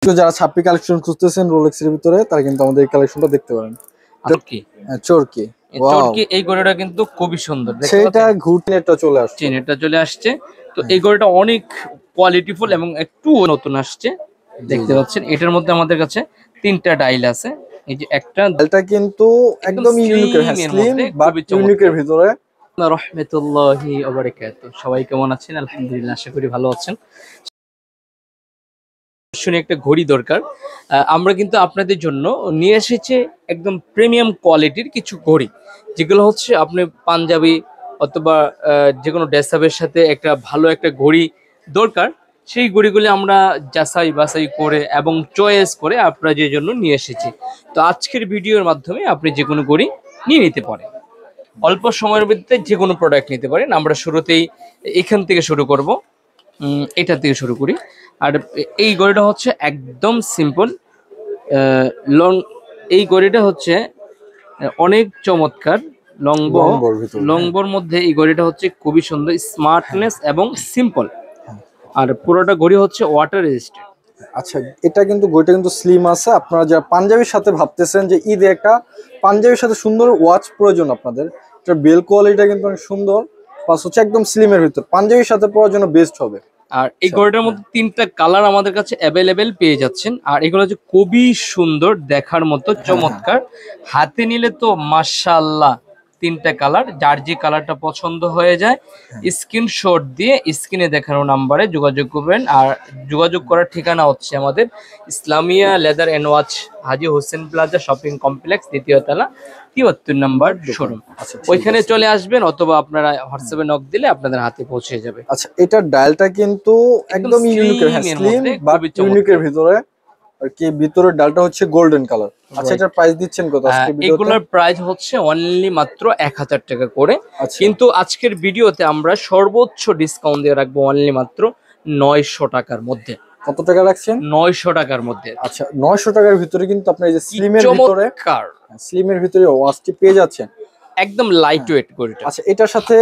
তো যারা ছাপ্পি কালেকশন খুঁজতেছেন রোলেক্স এর ভিতরে তারা কিন্তু আমাদের এই কালেকশনটা দেখতে পারেন। চরকি চরকি চরকি এই ঘড়িটা কিন্তু খুবই সুন্দর, সেটা ঘুরনেটা চলে আসছে, চেনেটা চলে আসছে। তো এই ঘড়িটা অনেক কোয়ালিটিফুল এবং একটু নতুন আসছে, দেখতে পাচ্ছেন। এটার মধ্যে আমাদের কাছে 3টা ডায়াল আছে। এই যে একটা ডায়ালটা কিন্তু একদম ইউনিক, হ্যাঁ স্লিম বাট ইউনিকের ভিতরে। রাহমাতুল্লাহি ওয়া বারাকাতুহু। সবাই কেমন আছেন? আলহামদুলিল্লাহ, আশা করি ভালো আছেন। শুনে একটা ঘড়ি দরকার, আমরা কিন্তু আপনাদের জন্য নিয়ে এসেছি একদম প্রিমিয়াম কোয়ালিটির কিছু ঘড়ি, যেগুলো হচ্ছে আপনি পাঞ্জাবি অথবা যে কোনো ড্রেস আপের সাথে একটা ভালো একটা ঘড়ি দরকার, সেই ঘড়িগুলি আমরা যাচাই বাছাই করে এবং চয়েস করে আপনাদের জন্য নিয়ে এসেছি। তো আজকের ভিডিওর মাধ্যমে আপনি যে কোনো ঘড়ি নিয়ে নিতে পারেন, অল্প সময়ের মধ্যে যে কোনো প্রোডাক্ট নিতে পারেন। আমরা শুরুতেই এখান থেকে শুরু করব, এটা থেকে শুরু করি। আর এই ঘড়িটা হচ্ছে একদম সিম্পল লং। এই ঘড়িটা হচ্ছে অনেক চমৎকার, লংবর মধ্যে এই ঘড়িটা হচ্ছে খুবই সুন্দর, স্মার্টনেস এবং সিম্পল। আর পুরোটা ঘড়ি হচ্ছে ওয়াটার রেজিস্ট্যান্ট। আচ্ছা, এটা কিন্তু ঘড়িটা কিন্তু স্লিম আছে। আপনারা যারা পাঞ্জাবির সাথে ভাবতেছেন যে ঈদে একটা পাঞ্জাবির সাথে সুন্দর ওয়াচ প্রয়োজন আপনাদের, এটা বেল কোয়ালিটিটা কিন্তু অনেক সুন্দর, প্লাস হচ্ছে একদম স্লিমের ভিতর, পাঞ্জাবির সাথে পরার জন্য বেস্ট হবে। আর এই ঘড়িটার মধ্যে 3টা কালার আমাদের কাছে অ্যাভেলেবেল পেয়ে যাচ্ছেন। আর এগুলো হচ্ছে খুবই সুন্দর, দেখার মতো চমৎকার। হাতে নিলে তো মাশাআল্লাহ, 3টা কালার, যার যে কালারটা পছন্দ হয়ে যায় স্ক্রিনশট দিয়ে স্ক্রিনে দেখানো নাম্বারে যোগাযোগ করবেন। আর যোগাযোগ করার ঠিকানা হচ্ছে আমাদের Islamia leather and watch, Haji Hossain plaza shopping complex, 2য় তলা, 73 নম্বর শোরুম। ওইখানে চলে আসবেন, অথবা আপনারা হোয়াটসঅ্যাপে নক দিলে আপনাদের হাতে পৌঁছে যাবে। আচ্ছা, এটার ডায়ালটা কিন্তু একদম ইউনিক, হ্যাঁ স্লিম বাট ইউনিকের ভিতরে। আর কি ভিতরের ডালটা হচ্ছে গোল্ডেন কালার। আচ্ছা, এটার প্রাইস দিচ্ছেন কত আজকে ভিডিওতে? এগুলোর প্রাইস হচ্ছে অনলি মাত্র 1000 টাকা করে। কিন্তু আজকের ভিডিওতে আমরা সর্বোচ্চ ডিসকাউন্ট দিয়ে রাখবো অনলি মাত্র 900 টাকার মধ্যে। কত টাকা রাখছেন? 900 টাকার মধ্যে। আচ্ছা, 900 টাকার ভিতরে কিন্তু আপনার এই যে স্লিমের ভিতরে ওয়াচটি পেয়ে যাচ্ছেন, একদম লাইট ওয়েট ঘড়িটা। আচ্ছা, এটার সাথে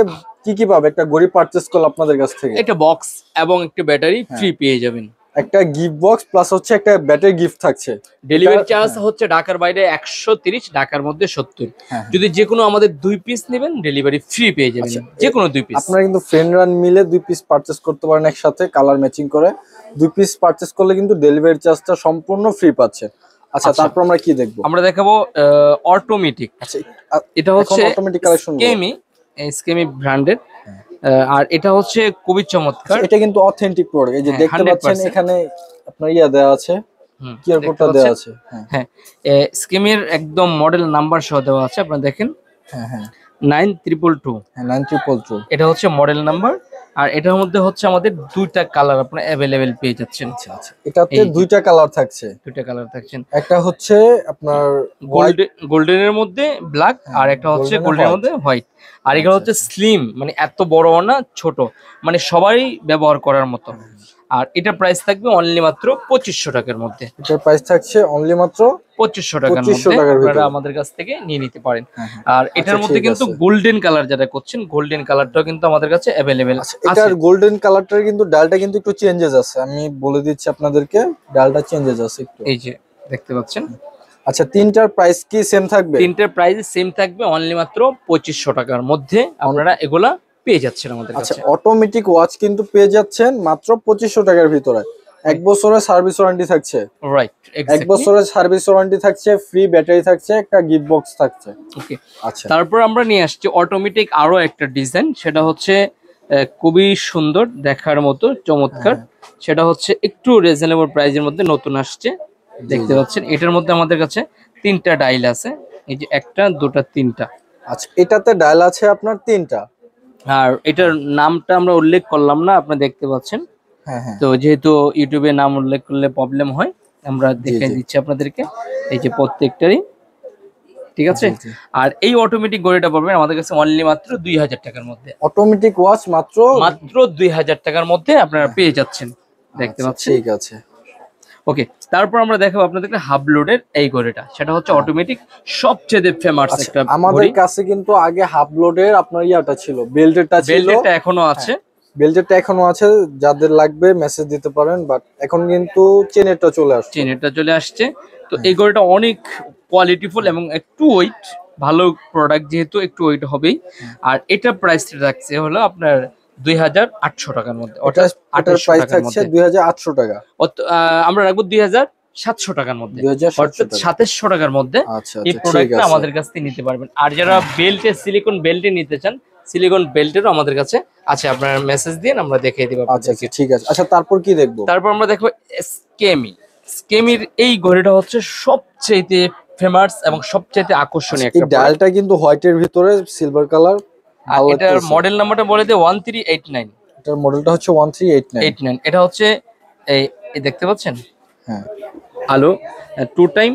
কি কি পাবে একটা ঘড়ি পারচেজ করলে আপনাদের কাছ থেকে? একটা বক্স এবং একটা ব্যাটারি ফ্রি পেয়ে যাবেন। একটা গিফট বক্স প্লাস হচ্ছে একটা ব্যাটারি গিফট থাকছে। ডেলিভারি চার্জ হচ্ছে ঢাকার বাইরে 130, ঢাকার মধ্যে 70। যদি যে কোনো আমাদের 2 পিস নেবেন ডেলিভারি ফ্রি পেয়ে যাবেন, যে কোনো 2 পিস। আপনারা কিন্তু ফ্রেন্ডরা মিলে 2 পিস পারচেজ করতে পারেন একসাথে, কালার ম্যাচিং করে 2 পিস পারচেজ করলে কিন্তু ডেলিভারি চার্জটা সম্পূর্ণ ফ্রি পাচ্ছে। আচ্ছা, তারপর আমরা কি দেখবো? আমরা দেখাবো অটোমেটিক। আচ্ছা, এটা হচ্ছে অটোমেটিক কালেকশন, স্কেমি ব্র্যান্ডের। আর এটা হচ্ছে খুবই চমৎকার। এটা কিন্তু অথেন্টিক প্রোডাক্ট। এই যে দেখতে পাচ্ছেন এখানে আপনার দেওয়া আছে, কিউআর কোডটা দেওয়া আছে। হ্যাঁ, স্কেমের একদম মডেল নাম্বার সহ দেওয়া আছে, আপনারা দেখেন। হ্যাঁ 9222। হ্যাঁ 9222, এটা হচ্ছে মডেল নাম্বার। আর এটার মধ্যে হচ্ছে আমাদের 2টা কালার আপনারা অ্যাভেলেবেল পেয়ে যাচ্ছেন। আচ্ছা, এটাতে 2টা কালার থাকছে। 2টা কালার থাকছেন, একটা হচ্ছে আপনার গোল্ডেনের মধ্যে ব্ল্যাক, আর একটা হচ্ছে গোল্ডেনের মধ্যে হোয়াইট। আর এগুলো হচ্ছে স্লিম, মানে এত বড় না, ছোট, মানে সবাই ব্যবহার করার মতো। আর এটার প্রাইস থাকবে অনলি মাত্র 2500 টাকার মধ্যে। এটার প্রাইস থাকছে অনলি মাত্র 2500 টাকার মধ্যে, আপনারা আমাদের কাছ থেকে নিয়ে নিতে পারেন। আর এটার মধ্যে কিন্তু গোল্ডেন কালার যারা করছেন, গোল্ডেন কালারটাও কিন্তু আমাদের কাছে অ্যাভেলেবেল আছে। এটার গোল্ডেন কালারটার কিন্তু ডালটা কিন্তু একটু চেঞ্জেস আছে, আমি বলে দিচ্ছি আপনাদেরকে, ডালটা চেঞ্জেস আছে একটু। এই যে দেখতে পাচ্ছেন। আচ্ছা, 3টার প্রাইস কি সেম থাকবে? 3টার প্রাইস সেম থাকবে, অনলি মাত্র 2500 টাকার মধ্যে আপনারা এগুলা পেয়ে যাচ্ছেন আমাদের কাছে। আচ্ছা, অটোমেটিক ওয়াচ কিন্তু পেয়ে যাচ্ছেন মাত্র 2500 টাকার ভিতরে। 1 বছরের সার্ভিস ওয়ারেন্টি থাকছে। রাইট, 1 বছরের সার্ভিস ওয়ারেন্টি থাকছে, ফ্রি ব্যাটারি থাকছে, একটা গিফট বক্স থাকছে। ওকে, আচ্ছা, তারপর আমরা নিয়ে আসছি অটোমেটিক আরো একটা ডিজাইন, সেটা হচ্ছে খুবই সুন্দর, দেখার মতো চমৎকার। সেটা হচ্ছে একটু রিজনেবল প্রাইসের মধ্যে নতুন আসছে, দেখতে পাচ্ছেন। এটার মধ্যে আমাদের কাছে 3টা ডায়াল আছে, এই যে 1টা 2টা 3টা। আচ্ছা, এটাতে ডায়াল আছে আপনার 3টা। আর এটার নামটা আমরা উল্লেখ করলাম না, আপনি দেখতে পাচ্ছেন। তো যেহেতু ইউটিউবে নাম উল্লেখ করলে প্রবলেম হয়, আমরা দেখাই দিচ্ছি আপনাদেরকে। এই যে প্রত্যেকটারই, ঠিক আছে। আর এই অটোমেটিক ঘড়িটা পাবেন আমাদের কাছে অনলি মাত্র 2000 টাকার মধ্যে। অটোমেটিক ওয়াচ মাত্র 2000 টাকার মধ্যে আপনারা পেয়ে যাচ্ছেন, দেখতে পাচ্ছেন। ঠিক আছে, ওকে, তারপর আমরা দেখাবো আপনাদেরকে হাফ লোডের এই ঘড়িটা, সেটা হচ্ছে অটোমেটিক সবচেয়ে ফেমাস একটা। আমাদের কাছে কিন্তু আগে হাফ লোডের আপনার ছিল, বেল্টেরটা ছিল, বেল্টেরটা এখনো আছে। বেল্টেরটা এখনো আছে, যাদের লাগবে মেসেজ দিতে পারেন, বাট এখন কিন্তু চেনেরটা চলে আসছে। চেনেরটা চলে আসছে। তো এই ঘড়িটা অনেক কোয়ালিটিফুল এবং একটু ওয়েট, ভালো প্রোডাক্ট যেহেতু একটু ওয়েট হবেই। আর এটা প্রাইস রাখছে হলো আপনার 2800 টাকার মধ্যে, ওটার অর্থাৎ ওটার 2800 প্রাইস টাকার থাকছে মধ্যে। 2800 টাকা। আমরা রাখবো 2700 টাকার মধ্যে, 2700 অর্থাৎ টাকা। 2700 টাকার মধ্যে আচ্ছা এই আচ্ছা, ঠিক প্রোডাক্টটা আছে। আমাদের কাছ থেকে নিতে পারবেন। আর যারা বেল্টে সিলিকন বেল্টে নিতে চান, সিলিকন বেল্টেরও আমাদের কাছে আছে, আপনারা মেসেজ দিন, আমরা দেখিয়ে দিব আচ্ছা আপনাদেরকে। আচ্ছা, ঠিক আছে। আচ্ছা, তারপর কি দেখবো? তারপর আমরা দেখবো স্কেমি। স্কেমির এই ঘড়িটা হচ্ছে সবচেয়ে ফেমাস এবং সবচেয়ে আকর্ষণীয় এই একটা প্রোডাক্ট। ডায়ালটা কিন্তু হোয়াইটের ভিতরে সিলভার কালার, আর ভালো এটার লাগতেছে। মডেল নাম্বারটা বলে দিয়ে 1389। এটার মডেলটা হচ্ছে 1389। 89 এটা হচ্ছে এই এই দেখতে পাচ্ছেন হ্যাঁ আলো, টু টাইম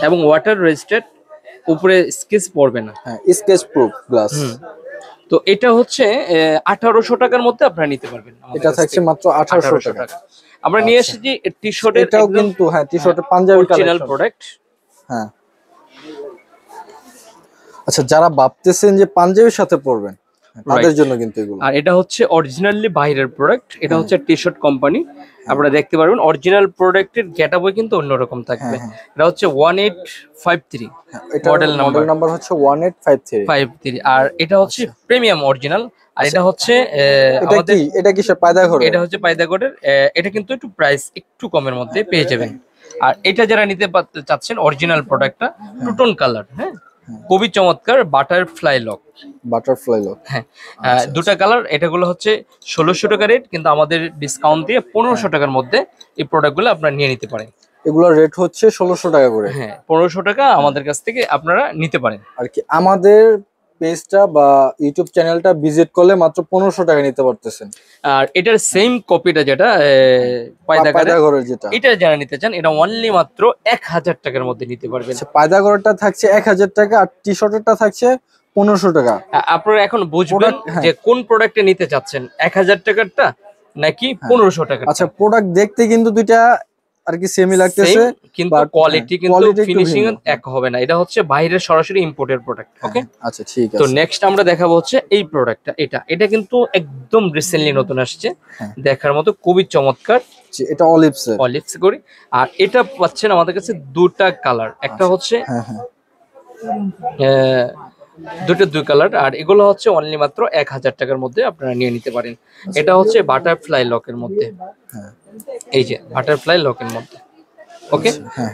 এবং ওয়াটার রেজিস্ট্যান্ট, উপরে স্কেচ পড়বে না। হ্যাঁ, স্কেচ প্রুফ গ্লাস। হুম। তো এটা হচ্ছে 1800 টাকার মধ্যে আপনারা নিতে পারবেন আমাদের এটা কাছ থাকছে থেকে। মাত্র 1800 1800 টাকা। টাকা। আমরা নিয়ে আচ্ছা। এসেছি টি শার্টের এটাও কিন্তু হ্যাঁ, টি শার্টের পাঞ্জাবি অরিজিনাল কালেকশন। প্রোডাক্ট। হ্যাঁ। আচ্ছা, যারা ভাবতেছেন যে পাঞ্জাবির সাথে পরবেন, তাদের জন্য কিন্তু এগুলো। আর এটা হচ্ছে অরিজিনালি বাইরের প্রোডাক্ট, এটা হ্যাঁ। হচ্ছে টি শার্ট কোম্পানি। আপনারা দেখতে পারবেন অরিজিনাল প্রোডাক্টের গেটআপও কিন্তু অন্যরকম থাকবে। হ্যাঁ, এটা হচ্ছে 1853 এটা মডেল মডেল নাম্বার হচ্ছে 1853। 53। আর এটা হচ্ছে প্রিমিয়াম অরিজিনাল। আর এটা হচ্ছে এটা আমাদের কি, এটা কিসের পায়দা ঘরে? এটা হচ্ছে পায়দাগড়ের। এটা কিন্তু একটু প্রাইস একটু কমের মধ্যে পেয়ে যাবেন। আর এটা যারা নিতে চাচ্ছেন অরিজিনাল প্রোডাক্টটা, টুটন কালার, হ্যাঁ, খুবই চমৎকার, বাটারফ্লাই লক। Butterfly lock. হ্যাঁ, দুটা কালার। এটাগুলো হচ্ছে 1600 টাকা রেট, কিন্তু আমাদের ডিসকাউন্ট দিয়ে 1500 টাকার মধ্যে এই প্রোডাক্টগুলো আপনারা নিয়ে নিতে পারেন। এগুলোর রেট হচ্ছে 1600 টাকা করে। হ্যাঁ, 1500 টাকা আমাদের কাছ থেকে আপনারা নিতে পারেন। আর কি আমাদের পেজটা বা ইউটিউব চ্যানেলটা ভিজিট করলে মাত্র 1500 টাকা নিতে পারতেছেন। আর এটার সেম কপিটা যেটা পায়দা পায়দাগড়ের, ঘরের যেটা, এটা যারা নিতে চান এটা অনলি মাত্র 1000 টাকার মধ্যে নিতে পারবেন। পায়দা ঘরটা থাকছে 1000 টাকা, আর টি শার্টেরটা থাকছে 1500 টাকা। আপনারা এখন বুঝবেন হ্যাঁ। যে কোন প্রোডাক্টে নিতে চাচ্ছেন, 1000 টাকারটা নাকি 1500 টাকা। আচ্ছা, প্রোডাক্ট দেখতে কিন্তু দুইটা আর কি সেমই লাগতেছে, কিন্তু but কোয়ালিটি হ্যাঁ, কিন্তু quality একটু ফিনিশিং ভিন্ন। এক হবে না। এটা হচ্ছে বাইরের সরাসরি ইম্পোর্টের প্রোডাক্ট। ওকে, আচ্ছা, ঠিক তো আছে। নেক্সট আমরা দেখাবো হচ্ছে এই প্রোডাক্টটা। এটা কিন্তু একদম রিসেন্টলি নতুন আসছে, হ্যাঁ। দেখার মতো খুবই চমৎকার। এটা অলিভস এর। অলিভস করি। আর এটা পাচ্ছেন আমাদের কাছে দুটা কালার, একটা হচ্ছে হ্যাঁ হ্যাঁ, দুই কালার। আর এগুলো হচ্ছে অনলি মাত্র 1000 টাকার মধ্যে আপনারা নিয়ে নিতে পারেন। এটা হচ্ছে বাটারফ্লাই লকের মধ্যে, হ্যাঁ। এই যে বাটারফ্লাই লকের মধ্যে। ওকে,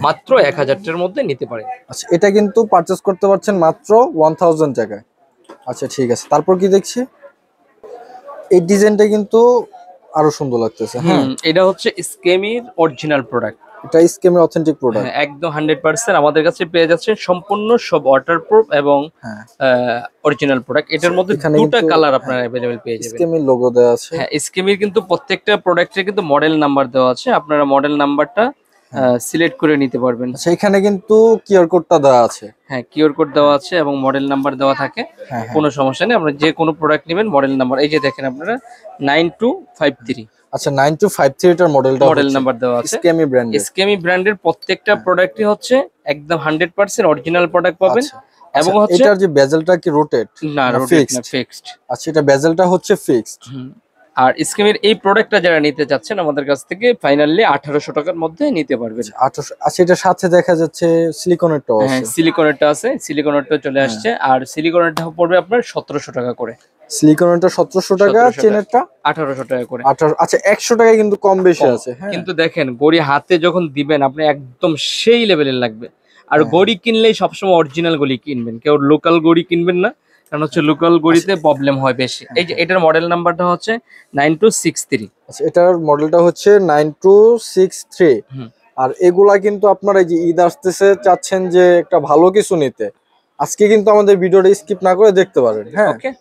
মাত্র 1000 টাকার মধ্যে নিতে পারেন। আচ্ছা, এটা কিন্তু পারচেজ করতে পারছেন মাত্র 1000 টাকায়। আচ্ছা, ঠিক আছে। তারপর কি দেখছি, এই ডিজাইনটা কিন্তু আরো সুন্দর লাগতেছে। হ্যাঁ, এটা হচ্ছে স্কেমির অরিজিনাল প্রোডাক্ট। এটা স্কেমের অথেন্টিক প্রোডাক্ট। একদম 100% আমাদের কাছে পেয়ে যাচ্ছে, সম্পূর্ণ সব ওয়াটারপ্রুফ এবং হ্যাঁ, অরিজিনাল প্রোডাক্ট। এটার মধ্যে এখানে দুটো কিন্তু, কালার আপনারা अवेलेबल পেয়ে যাবেন। স্কেমের লোগো দেওয়া আছে। হ্যাঁ, স্কেমির কিন্তু প্রত্যেকটা প্রোডাক্টের কিন্তু মডেল নাম্বার দেওয়া আছে, আপনারা মডেল নাম্বারটা সিলেক্ট করে নিতে পারবেন। আচ্ছা, এখানে কিন্তু কিউআর কোডটা দেওয়া আছে। হ্যাঁ, কিউআর কোড দেওয়া আছে এবং মডেল নাম্বার দেওয়া থাকে। হ্যাঁ, কোনো সমস্যা নেই, আপনারা যে কোনো প্রোডাক্ট নেবেন মডেল নাম্বার এই যে দেখেন আপনারা 9253 আচ্ছা, 9253 এটার মডেলটা মডেল নাম্বার দেওয়া আছে। স্কেমি ব্র্যান্ডের। স্কেমি ব্র্যান্ডের প্রত্যেকটা প্রোডাক্টই হচ্ছে একদম 100% অরিজিনাল প্রোডাক্ট পাবেন। এবং হচ্ছে এটার যে বেজেলটা কি রোটেট না, রোটেট না, ফিক্সড। আচ্ছা, এটা বেজেলটা হচ্ছে ফিক্সড। আর স্কেমের এই প্রোডাক্টটা যারা নিতে চাচ্ছেন আমাদের কাছ থেকে ফাইনালি 1800 টাকার মধ্যে নিতে পারবেন। 1800। আচ্ছা, এটার সাথে দেখা যাচ্ছে সিলিকনেরটাও হ্যাঁ, আছে। সিলিকনেরটা আছে, সিলিকনেরটা চলে আসছে। আর সিলিকনেরটা পড়বে আপনার 1700 টাকা করে। সিলিকনেরটা 1700 টাকা, 1700 চেনেরটা 1800 টাকা করে। 1800। আচ্ছা, 100 টাকা কিন্তু কম বেশি আছে। হ্যাঁ, কিন্তু দেখেন গড়ি হাতে যখন দিবেন আপনি একদম সেই লেভেলের লাগবে। আর গড়ি কিনলেই সবসময় অরিজিনাল গড়ি কিনবেন, কেউ লোকাল গড়ি কিনবেন না, কারণ হচ্ছে লোকাল গড়িতে প্রবলেম হয় বেশি। এই যে এটার মডেল নাম্বারটা হচ্ছে 9263। আচ্ছা, এটার মডেলটা হচ্ছে 9263। আর এগুলা কিন্তু আপনারা এই যে ঈদ আসতেছে, চাচ্ছেন যে একটা ভালো কিছু নিতে, আজকে কিন্তু আমাদের ভিডিওটা স্কিপ না করে দেখতে পারেন। হ্যাঁ, ওকে,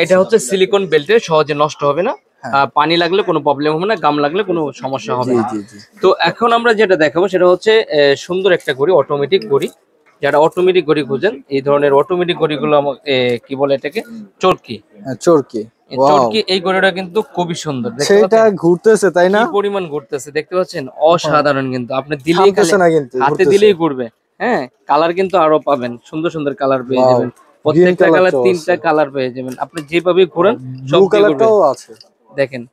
এটা হচ্ছে সিলিকন বেল্টের, সহজে নষ্ট হবে না, পানি লাগলে কোনো প্রবলেম হবে না, গাম লাগলে কোনো সমস্যা হবে না। জি জি। তো এখন আমরা যেটা দেখাবো সেটা হচ্ছে সুন্দর একটা ঘড়ি, অটোমেটিক ঘড়ি। যারা অটোমেটিক ঘড়ি খুঁজেন, এই ধরনের অটোমেটিক ঘড়িগুলো কি বলে এটাকে, চরকি। চরকি। চরকি এই ঘড়িটা কিন্তু খুবই সুন্দর, দেখতে সেটা পাচ্ছেন ঘুরতেছে, তাই না? কি পরিমাণ ঘুরতেছে দেখতে পাচ্ছেন, অসাধারণ। কিন্তু আপনি দিলেই থামতেছে না, কিন্তু হাতে ঘুরতেছে। দিলেই ঘুরবে। হ্যাঁ, কালার কিন্তু আরো পাবেন, সুন্দর সুন্দর কালার পেয়ে যাবেন। প্রত্যেকটা colour কালার টাও 3টা আছে। কালার পেয়ে যাবেন, আপনি যেভাবে ঘোরেন ব্লু কালারটাও আছে। দেখেন।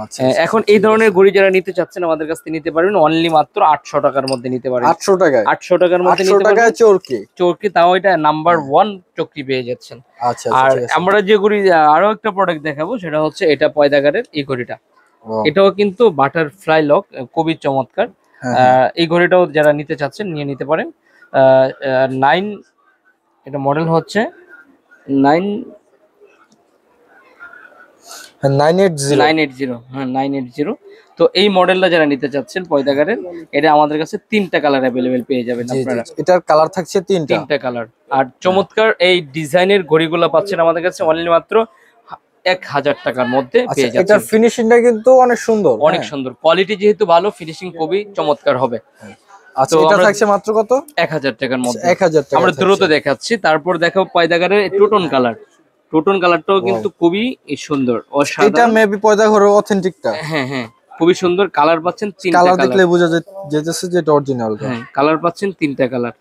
আচ্ছা এখন এই ধরনের ঘড়ি যারা নিতে চাচ্ছেন আমাদের কাছ থেকে নিতে পারবেন অনলি মাত্র 800 টাকার মধ্যে নিতে পারেন। 800 টাকায়? 800 টাকার মধ্যে 800 নিতে পারবেন টাকায় চরকি? চরকি, তাও এটা নাম্বার 1 চরকি পেয়ে যাচ্ছেন। আচ্ছা আচ্ছা, আর ঠিক আছে। আমরা যে ঘড়ি আরো একটা প্রোডাক্ট দেখাবো সেটা হচ্ছে এটা পয়দাগারের এই ঘড়িটা। Wow. এটাও কিন্তু বাটারফ্লাই লক, খুবই চমৎকার। হ্যাঁ, হ্যাঁ। এই ঘড়িটাও যারা নিতে চাচ্ছেন নিয়ে নিতে পারেন। 9, এটা মডেল হচ্ছে 9 980। 980, হ্যাঁ 980। তো এই মডেলটা যারা নিতে চাচ্ছেন পয়দাগারের, এটা আমাদের কাছে 3টা কালার অ্যাভেলেবেল পেয়ে যাবেন জি জি, আপনারা। এটার কালার থাকছে 3টা। 3টা কালার। আর চমৎকার এই ডিজাইনের ঘড়িগুলো পাচ্ছেন আমাদের কাছে অনলি মাত্র 1000 টাকার মধ্যে আচ্ছা, পেয়ে এটার যাচ্ছেন। ফিনিশিংটা কিন্তু অনেক সুন্দর। অনেক হ্যাঁ। সুন্দর, কোয়ালিটি যেহেতু ভালো, ফিনিশিং খুবই চমৎকার হবে। আচ্ছা, তো এটা আমরা থাকছে মাত্র কত? 1000 টাকার মধ্যে। 1000 টাকা আমরা দ্রুত দেখাচ্ছি, তারপর দেখাবো পয়দাগারের টোটন কালার। টোটন কালারটাও কিন্তু খুবই সুন্দর, এটা অসাধারণ। মেবি পয়দা ঘরের অথেন্টিকটা। হ্যাঁ হ্যাঁ, খুবই সুন্দর কালার পাচ্ছেন, 3টা কালার কালার। দেখলে বোঝা যেতেছে যে এটা অরিজিনাল। হ্যাঁ, কালার পাচ্ছেন 3টা কালার।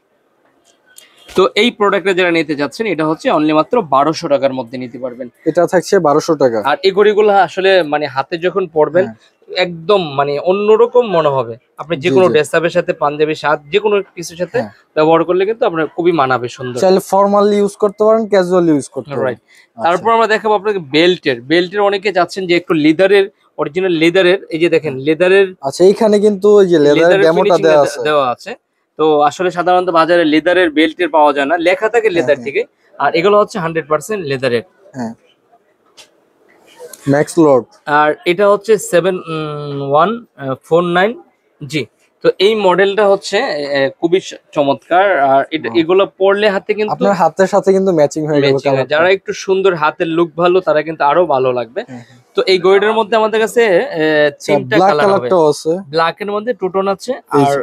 তো এই প্রোডাক্টটা যারা নিতে যাচ্ছেন এটা হচ্ছে অনলি মাত্র 1200 টাকার মধ্যে নিতে পারবেন। এটা থাকছে 1200 টাকা। আর এই ঘড়িগুলো আসলে মানে হাতে যখন পরবেন একদম মানে অন্যরকম মনে হবে। আপনি যে কোনো ড্রেস আপের সাথে, পাঞ্জাবি শার্ট, যে কোনো কিছুর সাথে ব্যবহার করলে কিন্তু আপনার খুবই মানাবে, সুন্দর। চাইলে ফর্মালি ইউজ করতে পারেন, ক্যাজুয়ালি ইউজ করতে পারেন। রাইট। তারপর আমরা দেখাবো আপনাকে বেল্টের অনেকে চাচ্ছেন যে একটু লেদারের, অরিজিনাল লেদারের, এই যে দেখেন লেদারের। আচ্ছা, এইখানে কিন্তু ওই যে লেদারের ডেমোটা দেওয়া আছে। তো আসলে সাধারণত বাজারে লেদারের বেল্টের পাওয়া যায় না, লেখা থাকে লেদার থেকে। আর এগুলো হচ্ছে 100% লেদারের। হ্যাঁ, ম্যাক্স লর্ড। আর এটা হচ্ছে 7149G। তো এই মডেলটা হচ্ছে খুবই চমৎকার। আর এগুলো পরলে হাতে কিন্তু আপনার হাতের সাথে কিন্তু ম্যাচিং হয়ে যাবে কালারটা। যারা একটু সুন্দর, হাতের লুক ভালো, তারা কিন্তু আরো ভালো লাগবে। তো এই ঘড়িটার মধ্যে আমাদের কাছে 3টা কালার হবে। ব্ল্যাক এর মধ্যে টোটন আছে, আর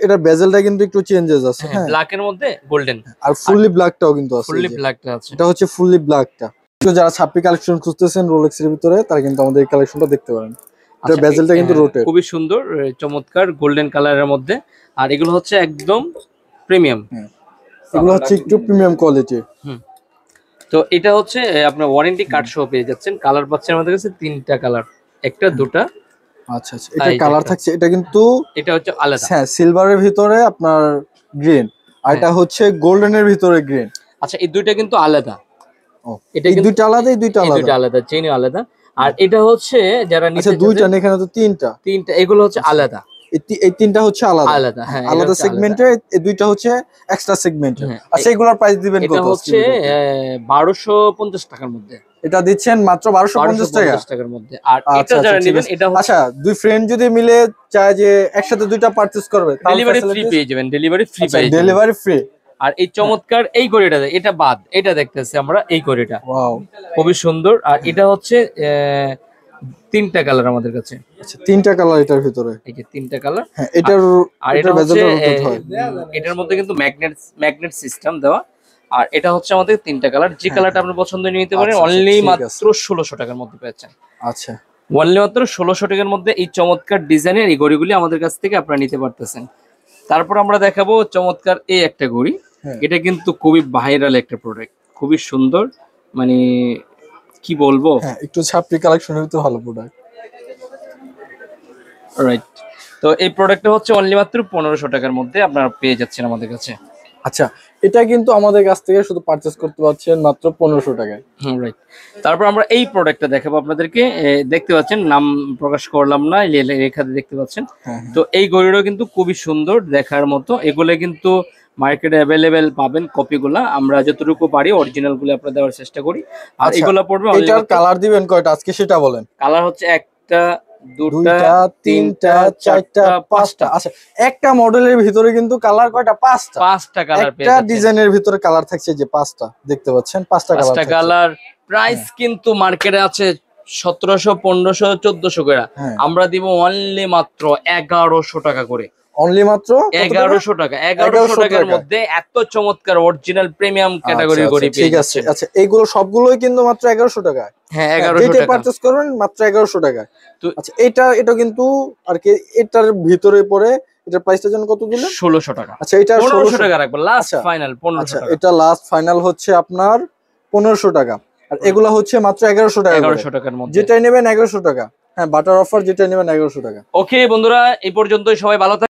এটা বেজেলটা কিন্তু একটু চেঞ্জেস আছে। হ্যাঁ, ব্ল্যাক এর মধ্যে গোল্ডেন, আর ফুললি ব্ল্যাকটাও কিন্তু আছে। ফুললি ব্ল্যাকটা আছে। এটা হচ্ছে ফুললি ব্ল্যাকটা। তো যারা ছাপ্পি কালেকশন খুঁজতেছেন রোলেক্স এর ভিতরে, তারা কিন্তু আমাদের এই কালেকশনটা দেখতে পারেন। এটা বেজেলটা কিন্তু রোটেট, খুবই সুন্দর, চমৎকার গোল্ডেন কালারের মধ্যে। আর এগুলো হচ্ছে একদম প্রিমিয়াম। এগুলো হচ্ছে একটু প্রিমিয়াম কোয়ালিটি। তো এটা হচ্ছে আপনার ওয়ারেন্টি কার্ড সহ পেয়ে যাচ্ছেন। কালার পাচ্ছেন আমাদের কাছে 3টা কালার, একটা দুটা। আচ্ছা আচ্ছা, এটা কালার থাকছে, এটা কিন্তু এটা হচ্ছে আলাদা। হ্যাঁ, সিলভারের ভিতরে আপনার গ্রিন, আর এটা হচ্ছে গোল্ডেনের ভিতরে গ্রিন। আচ্ছা, এই দুইটা কিন্তু আলাদা। এটা এই দুইটা আলাদা, এই দুইটা আলাদা, চেইন আলাদা। আর এটা হচ্ছে যারা নিতে চাচ্ছেন, দুইটা না, এখানে তো তিনটা। এগুলো হচ্ছে আলাদা। এই তিনটা হচ্ছে আলাদা। হ্যাঁ, আলাদা সেগমেন্টের, এই দুইটা হচ্ছে এক্সট্রা সেগমেন্টের। আচ্ছা, এগুলোর প্রাইস দিবেন কত? এটা হচ্ছে 1250 টাকার মধ্যে। এটা দিচ্ছেন মাত্র 1250 টাকার মধ্যে। আর এটা যারা নেবেন, এটা হচ্ছে আচ্ছা, দুই ফ্রেন্ড যদি মিলে চায় যে একসাথে দুইটা পারচেজ করবে, ডেলিভারি ফ্রি পেয়ে যাবেন। ডেলিভারি ফ্রি পেয়ে যাবেন। Delivery free. আর এই চমৎকার এই ঘড়িটা, এটা বাদ, এটা দেখতেছি আমরা এই ঘড়িটা। ওয়াও, খুবই সুন্দর। আর এটা হচ্ছে 3টা কালার আমাদের কাছে। আচ্ছা, 3টা কালার এটার ভিতরে। এই যে 3টা কালার। হ্যাঁ, এটার আর এটা হচ্ছে এটার মধ্যে কিন্তু ম্যাগনেট সিস্টেম দেওয়া। আর এটা হচ্ছে আমাদের 3টা কালার। যে কালারটা আপনি পছন্দ নিতে পারেন। অনলি মাত্র 1600 টাকার মধ্যে পেয়েছেন। আচ্ছা, অনলি মাত্র 1600 টাকার মধ্যে এই চমৎকার ডিজাইনের এই ঘড়িগুলি আমাদের কাছ থেকে আপনারা নিতে পারতেছেন। তারপর আমরা দেখাবো চমৎকার এই একটা ঘড়ি। এটা কিন্তু খুবই ভাইরাল একটা প্রোডাক্ট, খুবই সুন্দর, মানে কি বলবো। হ্যাঁ, একটু ছাপড়ি কালেকশনের তো ভালো প্রোডাক্ট। রাইট। তো এই প্রোডাক্টটা হচ্ছে অনলি মাত্র 1500 টাকার মধ্যে আপনারা পেয়ে যাচ্ছেন আমাদের কাছে। আচ্ছা, এটা কিন্তু আমাদের কাছ থেকে শুধু পারচেজ করতে পারছেন মাত্র 1500 টাকায়। রাইট। তারপর আমরা এই প্রোডাক্টটা দেখাবো আপনাদেরকে। দেখতে পাচ্ছেন, নাম প্রকাশ করলাম না, লেখাতে দেখতে পাচ্ছেন। তো এই ঘড়িটাও কিন্তু খুবই সুন্দর, দেখার মতো। এগুলো কিন্তু মার্কেটে অ্যাভেলেবেল পাবেন কপিগুলা। আমরা যতটুকু পারি অরিজিনাল গুলো আপনাদের দেওয়ার চেষ্টা করি। আর এগুলো পড়বে। এটার কালার দিবেন কয়টা আজকে সেটা বলেন। কালার হচ্ছে একটা, দুটা, তিনটা, চারটা, পাঁচটা। আচ্ছা, একটা মডেলের ভিতরে কিন্তু কালার কয়টা? পাঁচটা কালার। একটা ডিজাইনের ভিতরে কালার থাকছে, যে পাঁচটা দেখতে পাচ্ছেন, পাঁচটা কালার। প্রাইস কিন্তু মার্কেটে আছে 1700, 1500, 1400 করে। আমরা দিব অনলি মাত্র 1100 টাকা করে। অনলি মাত্র 1100 টাকা। 1100 টাকার মধ্যে এত চমৎকার অরিজিনাল প্রিমিয়াম ক্যাটাগরির ঘড়ি পেয়ে যাচ্ছেন। আচ্ছা, এইগুলো সবগুলোই কিন্তু মাত্র 1100 টাকা। হ্যাঁ, 1100 টাকা পারচেজ করবেন মাত্র 1100 টাকা। তো আচ্ছা, এটা কিন্তু আর কি এটার ভিতরে পড়ে, এটার প্রাইসটা যেন কত দিলেন? 1600 টাকা। আচ্ছা, এটা 1600 টাকা রাখবো লাস্ট ফাইনাল। 1500 টাকা। এটা লাস্ট ফাইনাল হচ্ছে আপনার 1500 টাকা। আর এগুলা হচ্ছে মাত্র 1100 টাকা করে। 1100 টাকার মধ্যে যেটাই নেবেন 1100 টাকা। হ্যাঁ, বাটার অফার, যেটাই নেবেন 1100 টাকা। ওকে বন্ধুরা, এই পর্যন্তই, সবাই ভালো থাকবেন।